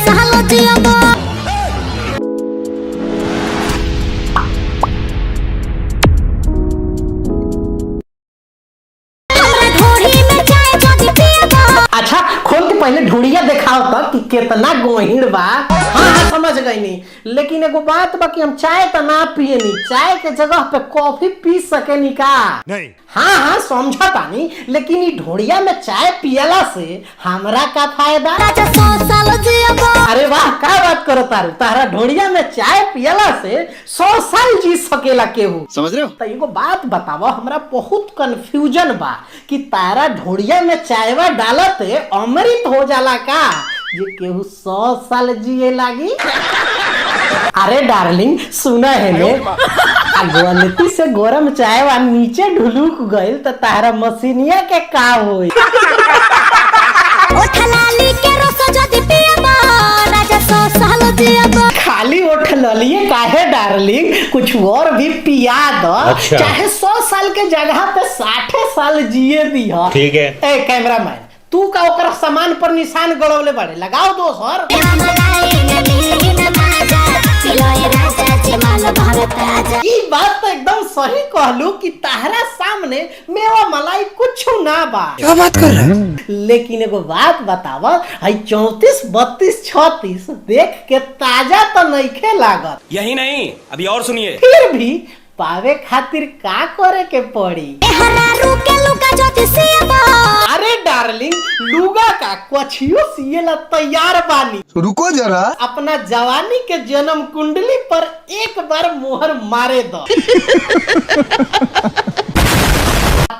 सालो जियबो हमरा ढोरी में चाय जदी पियबो। अच्छा खोल के पहले ढूंढिया दिखाओ तो कि कितना गोहिड़ बा। हाँ समझ गई नहीं, लेकिन एगो बात बा कि हम चाय तो ना पिए नी, चाय के जगह पे कॉफी पी सके नी का? नहीं। हाँ समझा तानी, लेकिन ई ढोड़िया में चाय पियला से हमरा का फायदा? राजा 100 साल जियबो। अरे वाह का बात करो तारू, तारा ढोड़िया में चाय पियला से 100 साल जी सकेला केहू, समझ रहे हो? तो एगो बात बतावा, हमरा बहुत कंफ्यूजन बा कि तारा ढोड़िया में चायवा डालते अमृत हो जाला का जे केहू 100 साल जिए लागी? अरे डार्लिंग सुना है ने, गलती से गरम चायवा नीचे ढुलुक गइल तो तारा मशीनिया के का होई? ओठलाली के रस जदी पियबो राजा 100 साल जियबो। खाली ओठ ललिए काहे डार्लिंग, कुछ और भी पिया दो। अच्छा। चाहे 100 साल के जगह पे 60 साल जिए दिया। ठीक है। ए कैमरामैन तू का ओकर सामान पर निशान गड़ौले बाड़े, लगाओ दोसर। ई बात तो एकदम सही कहलू कि ताहरा सामने मेवा मलाई कुछ ना बा। क्या बात कर रहा है? लेकिन एगो बात बतावा, हई 34 32 36 देख के ताजा तो नइखे लागत। यही नहीं, अभी और सुनिए। फिर भी पावे खातिर का करे के पड़ी? अरे डार्लिंग लुगा का कछियो सिएला तैयार बानी। रुको जरा, अपना जवानी के जन्म कुंडली पर एक बार मोहर मारे दो।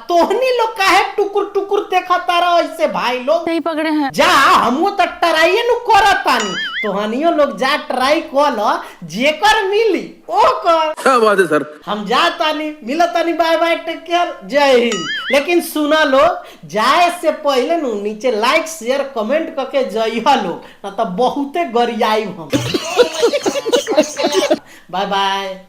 तोहनी लोग काहे टुकुर टुकुर देखता रहो ऐसे भाई लोग? नहीं पकड़े हैं जा हमू तो ट्राई नु करतानी, तोहनियो लोग जा ट्राई कर लो, जेकर मिली ओ कर। क्या बात है सर। हम जातानी, मिलतानी, बाय बाय, टेक केयर, जय हिंद। लेकिन सुना लो, जाए से पहले नु नीचे लाइक शेयर कमेंट करके जइहा लो, ना तो बहुते गरियाई हम। Bye by.